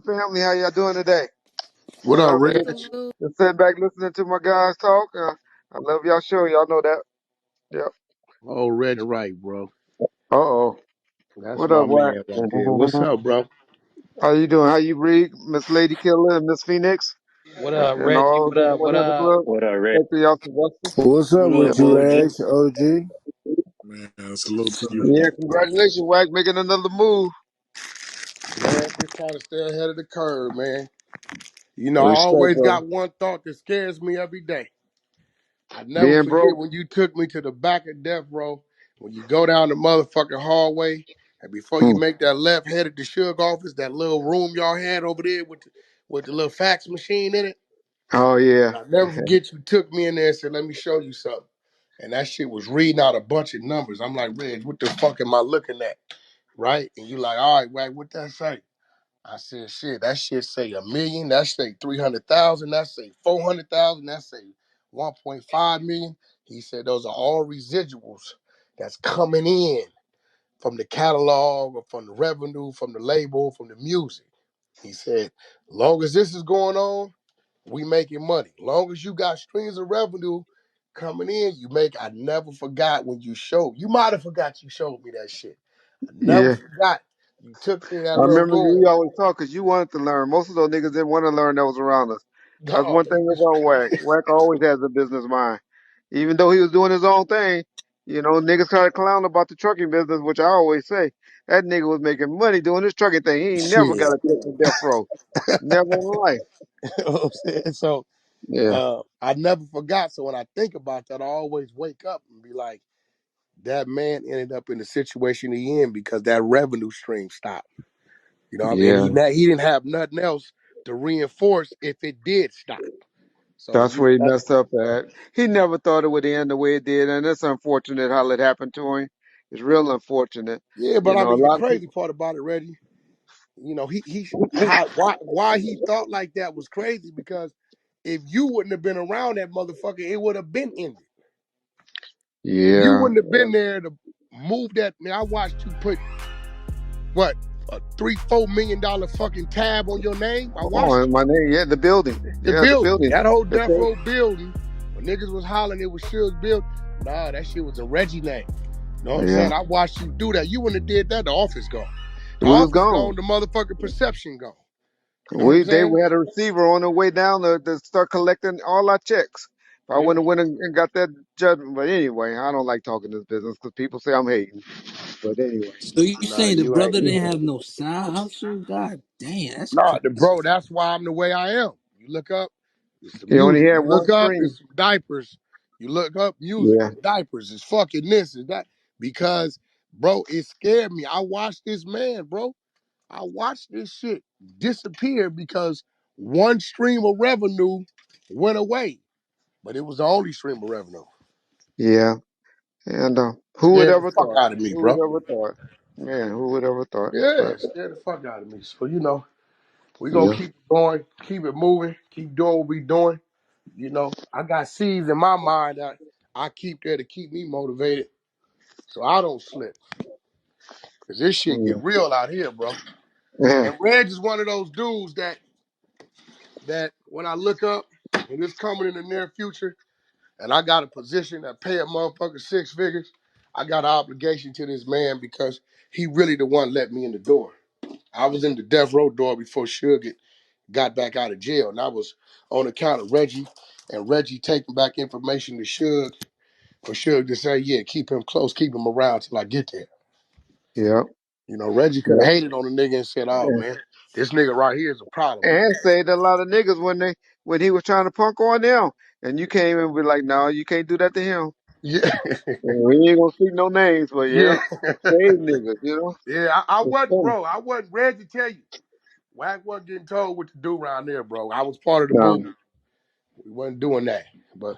Family, how y'all doing today? What up, Nothing Reg? much. Just sitting back listening to my guys talk. I love y'all show. Y'all know that. Yep. Oh, Reggie Wright, bro. Uh-oh. That's What my up, Wack? man right there. What's up, bro? How you doing? How you read, Miss Lady Killer and Miss Phoenix? What up, And Reggie? all What the up? What everyone in the up? club? What up, Rick? Thank you, y'all, Sylvester. What's up What with up, Yep. you, OG? Ash? OG? Man, salute to you. Yeah, congratulations, Wack, making another move. Man, just trying to stay ahead of the curve, man. You know, I Respect, always brother. got one thought that scares me every day. I never Being forget broke. when you took me to the back of death row, when you go down the motherfucking hallway, and before you Hmm. make that left head at the Suge office, that little room y'all had over there with the little fax machine in it. Oh, yeah. I'll never forget you took me in there and said, let me show you something. And that shit was reading out a bunch of numbers. I'm like, Reg, what the fuck am I looking at? Right? And you like, all right, Wack, what that say? I said, shit, that shit say 1 million, that say 300,000, that say 400,000, that say 1.5 million. He said those are all residuals that's coming in from the catalog or from the revenue, from the label, from the music. He said, long as this is going on, we making money. Long as you got streams of revenue coming in, you make. I never forgot when you showed. You might have forgot you showed me that shit. I never Yeah. forgot. You took me in that I little remember room. you always talk because you wanted to learn. Most of those niggas didn't want to learn that was around us. That's Dog, one thing about Wack. Wack always has a business mind. Even though he was doing his own thing, niggas started clowning about the trucking business, which I always say. That nigga was making money doing this trucking thing. He ain't never got shit. a check from death row. Never in life. You know what I'm saying? So Yeah. I never forgot. So when I think about that, I always wake up and be like, that man ended up in the situation he in because that revenue stream stopped. You know what I mean? Yeah. He didn't have nothing else to reinforce if it did stop. So That's where he messed up at. He never thought it would end the way it did, and it's unfortunate how it happened to him. It's real unfortunate. yeah, but You I know, a mean the lot of crazy people. part about it, Reggie, you know, he how why he thought like that was crazy because if you wouldn't have been around that motherfucker, it would have been ended. You Yeah. wouldn't have been there to move that. Man, I watched you put what a $3-4 million fucking tab on your name. I Oh, watched and my name, yeah, the building. the Yeah, the building, building. that whole The death thing. row building. When niggas was hollering, it was Suge's build. Nah, that shit was a Reggie name. You know what I'm Yeah, saying? I watched you do that. You wouldn't have did that. The office gone. The we was office gone. gone. The motherfucking perception gone. You know what I'm We saying? had a receiver on the way down to start collecting all our checks. If I Yeah. wouldn't have went and got that judgment, but anyway, I don't like talking this business because people say I'm hating. But anyway, So you Nah, saying the you ain't. brother didn't have no side hustle? God damn, that's Nah, the crazy. bro, that's why I'm the way I am. You look up, it's the he only music. had You one look up, stream. it's diapers. You look up music, Yeah, it's diapers, it's fucking this, it's that. Because, bro, it scared me. I watched this man, bro. I watched this shit disappear because one stream of revenue went away. But it was the only stream of revenue. yeah. And who would Scared the ever fuck thought? out of me, Who bro. would ever thought? Man, who would ever thought? Yeah, But scared the fuck out of me. So, you know, we gonna yeah, keep it going, keep it moving, keep doing what we doing. You know, I got seeds in my mind that I keep there to keep me motivated so I don't slip. Cause this shit get real out here, bro. yeah, And Reg is one of those dudes that when I look up and it's coming in the near future and I got a position that pay a motherfucker 6 figures, I got an obligation to this man because he really the one let me in the door. I was in the death row door before Suge got back out of jail. And I was on account of Reggie and Reggie taking back information to Suge for Suge to say, yeah, keep him close, keep him around till I get there. yeah, You know, Reggie could have yeah. hated on the nigga and said, oh man, this nigga right here is a problem. And saved a lot of niggas when he was trying to punk on them. And you came and be like, no, you can't do that to him. Yeah. And we ain't gonna speak no names, but yeah, Yeah. save niggas. Yeah, I It's wasn't, funny. bro. I wasn't ready to tell you. Wack wasn't getting told what to do around there, bro. I was part of the No, movement. We wasn't doing that. But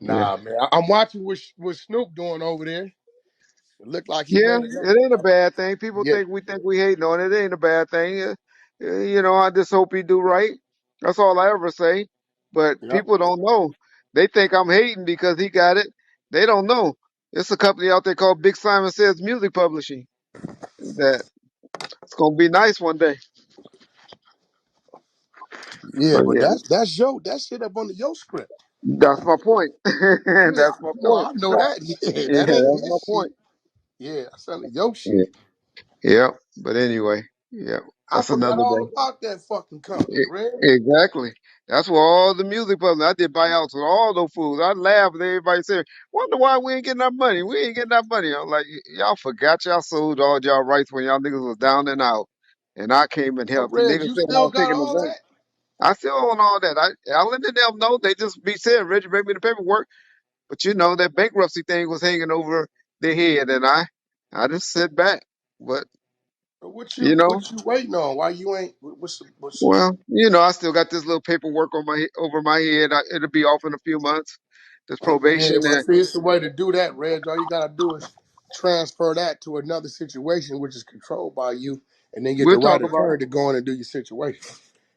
yeah. nah, man. I'm watching what Snoop doing over there. It looked like he Yeah, made enough. it ain't a bad thing. People Yeah. think we hating on it. It ain't a bad thing. I just hope he do right. That's all I ever say. But Yep. people don't know. They think I'm hating because he got it. They don't know. It's a company out there called Big Simon Says Music Publishing. That it's gonna be nice one day. Yeah, But but yeah, that's your that shit up under your script. that's my point. Yeah, That's my no, point. I know that. Yeah, Yeah, that ain't that's my his shit. point. Yeah, that's under your Yeah. shit. Yeah. But anyway, yeah, I that's forgot another all day. about that fucking company, Red. Exactly. That's where all the music was. I did buyouts with all those fools. I laughed at everybody saying, "Wonder why we ain't getting that money? We ain't getting that money." I'm like, y'all forgot y'all sold all y'all rights when y'all niggas was down and out, and I came and But helped. The Red, niggas you said I still was got taking all advantage. that? I still own all that. I letting them know. They just be saying, "Reggie, bring me the paperwork." But you know that bankruptcy thing was hanging over their head, and I just sit back. But But you know. what you waiting on? Why you ain't? What's Well, you know, I still got this little paperwork on my over my head. It'll be off in a few months. This Yeah, probation, well, and see, it's the way to do that, Reg. All you gotta do is transfer that to another situation which is controlled by you, and then get the we'll right talk about it. attorney to go in and do your situation.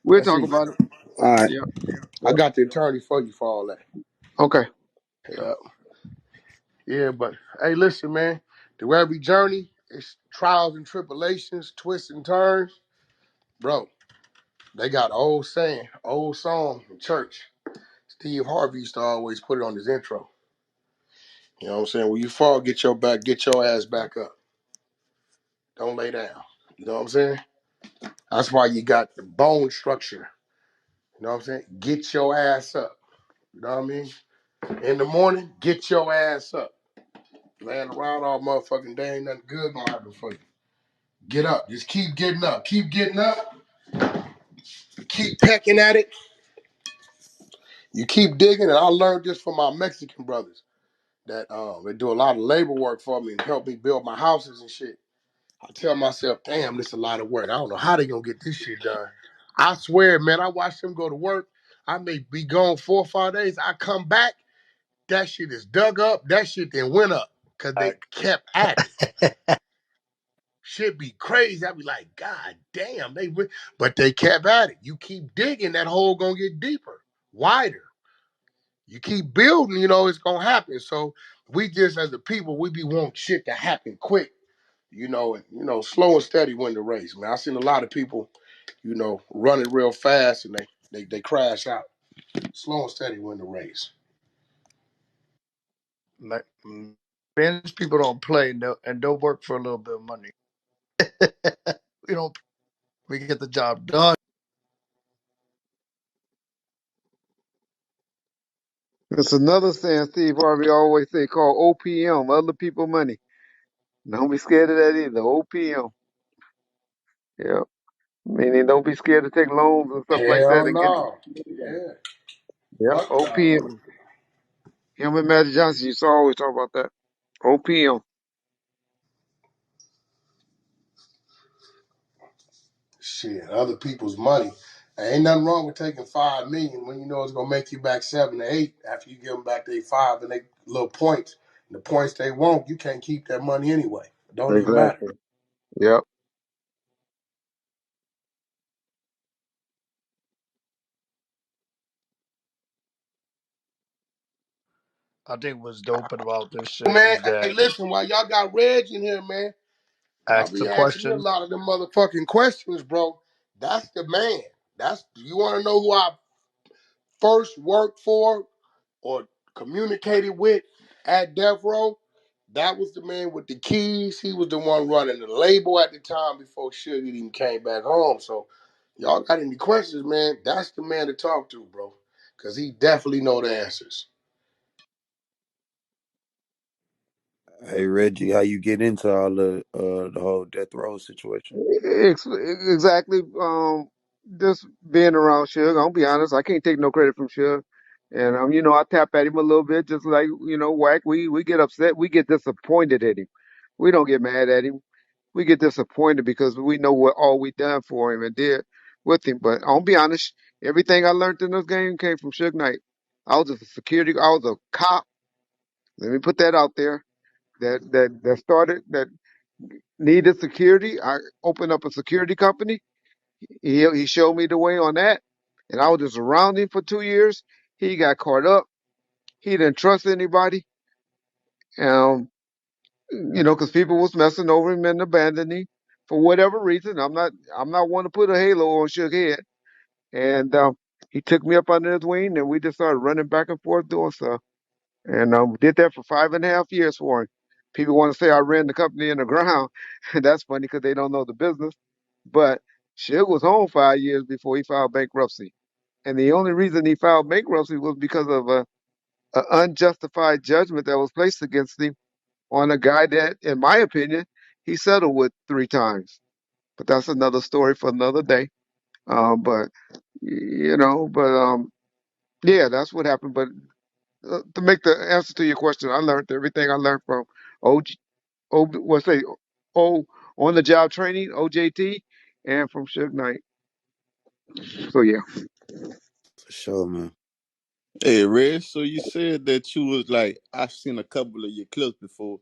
We'll That's talk easy. about it. All right. Yeah. I Yep. got the attorney for you for all that. Okay. Yeah, yeah, but hey, listen, man. Through every journey, it's trials and tribulations, twists and turns, bro. They got an old saying, old song in church. Steve Harvey used to always put it on his intro. You know what I'm saying? When you fall, get your ass back up. Don't lay down. You know what I'm saying? That's why you got the bone structure. You know what I'm saying? Get your ass up. You know what I mean? In the morning, get your ass up. Laying around all motherfucking day, ain't nothing good gonna happen for you. Get up. Just keep getting up. Keep getting up. Keep pecking at it. You keep digging. And I learned this from my Mexican brothers that they do a lot of labor work for me and help me build my houses and shit. I tell myself, damn, this is a lot of work. I don't know how they gonna get this shit done. I swear, man, I watch them go to work. I may be gone 4 or 5 days. I come back, that shit is dug up. That shit then went up because they kept at it. Shit be crazy. I be like, God damn, but they kept at it. You keep digging, that hole gonna get deeper, wider. You keep building, it's gonna happen. So we just as a people, we be want shit to happen quick. And slow and steady win the race. Man, I seen a lot of people, running real fast and they crash out. Slow and steady win the race. Like, Spanish people don't play and don't work for a little bit of money. we don't. We get the job done. It's another saying Steve Harvey always say called OPM, other people money. Don't be scared of that either. OPM. Yeah. Meaning don't be scared to take loans and stuff like that Hell and get. no. Yeah. Yeah. Fuck no. OPM. Him and Magic Johnson used to always talk about that. OPM. Shit, other people's money. There ain't nothing wrong with taking 5 million when you know it's gonna make you back 7 or 8 after you give them back their 5 and they little points. And the points they want, you can't keep that money anyway. It don't even matter. Exactly. Yep. I think what's dope about this shit Man, is hey, that listen, while y'all got Reg in here, man, y'all ask be the asking me a question. lot of them motherfucking questions, bro. That's the man. You want to know who I first worked for or communicated with at Death Row? That was the man with the keys. He was the one running the label at the time before Suge even came back home. So, y'all got any questions, man? That's the man to talk to, bro, because he definitely know the answers. Hey Reggie, how you get into all the whole death row situation? Exactly. Just being around Suge, I'll be honest, I can't take no credit from Suge. And I tap at him a little bit, just like Wack. We get upset, we get disappointed at him. We don't get mad at him. We get disappointed because we know what all we done for him and did with him. But I'll be honest, everything I learned in this game came from Suge Knight. I was a security, I was a cop. Let me put that out there. That needed security. I opened up a security company. He showed me the way on that, and I was just around him for 2 years. He got caught up. He didn't trust anybody, um, because people was messing over him and abandoning him for whatever reason. I'm not one to put a halo on Suge head, and he took me up under his wing, and we just started running back and forth doing stuff. And did that for 5.5 years for him. People want to say I ran the company in the ground, and that's funny because they don't know the business. But Suge was home 5 years before he filed bankruptcy, and the only reason he filed bankruptcy was because of a unjustified judgment that was placed against him on a guy that, in my opinion, he settled with 3 times. But that's another story for another day. But yeah, that's what happened. But to make the answer to your question, I learned everything I learned from OG, what's say, O on the job training, OJT, and from Suge Knight. So yeah, For sure, man. Hey, Red, so you said that you was like, I've seen a couple of your clips before,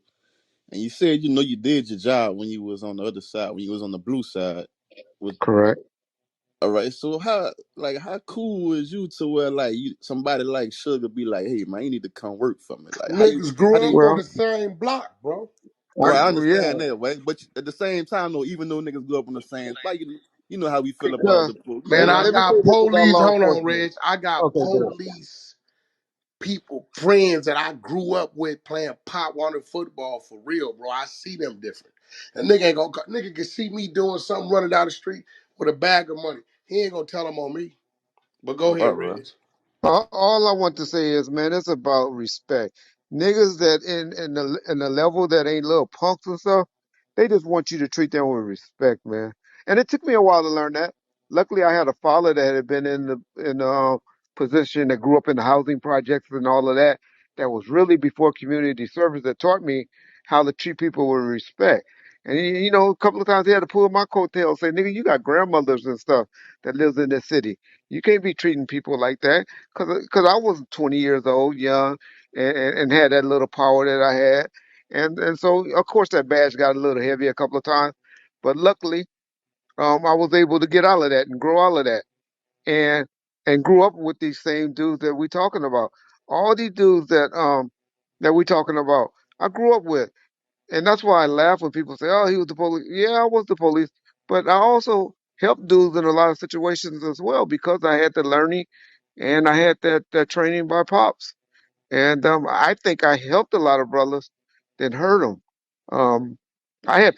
and you said, you did your job when you was on the other side, when you was on the blue side. With correct. All right, so how cool is you to where like somebody like Sugar be like, hey man, you need to come work for me. Like Niggas how grew do up you on Well, the same block, bro. I right? I yeah, understand that, right? But at the same time, though, even though niggas grew up on the same spot, you know how we feel about because the police, Man, I let me right? say got this about police. law Hold on, enforcement. Reg. I got Okay, good. police people, friends that I grew up with playing pop wanted football for real, bro. I see them different. A nigga ain't gonna nigga can see me doing something running down the street with a bag of money. He ain't gonna tell him on me. But go Right, ahead, right. Reg. All I want to say is, man, it's about respect. Niggas that in the level that ain't little punks and stuff, they just want you to treat them with respect, man. And it took me a while to learn that. Luckily, I had a father that had been in the position that grew up in the housing projects and all of that. That was really before community service that taught me how to treat people with respect. And a couple of times he had to pull my coattails, say, "Nigga, you got grandmothers and stuff that lives in this city. You can't be treating people like that." Because I was 20 years old, young, and had that little power that I had, and so of course that badge got a little heavy a couple of times, but luckily, I was able to get out of that and grow out of that, and grew up with these same dudes that we talking about. All these dudes that we talking about, I grew up with, and that's why I laugh when people say, "Oh, he was the police." Yeah, I was the police, but I also helped dudes in a lot of situations as well because I had the learning and I had that training by pops. And I think I helped a lot of brothers that hurt them. Um, I had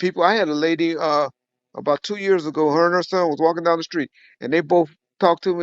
a lady about 2 years ago. Her and her son was walking down the street, and they both talked to me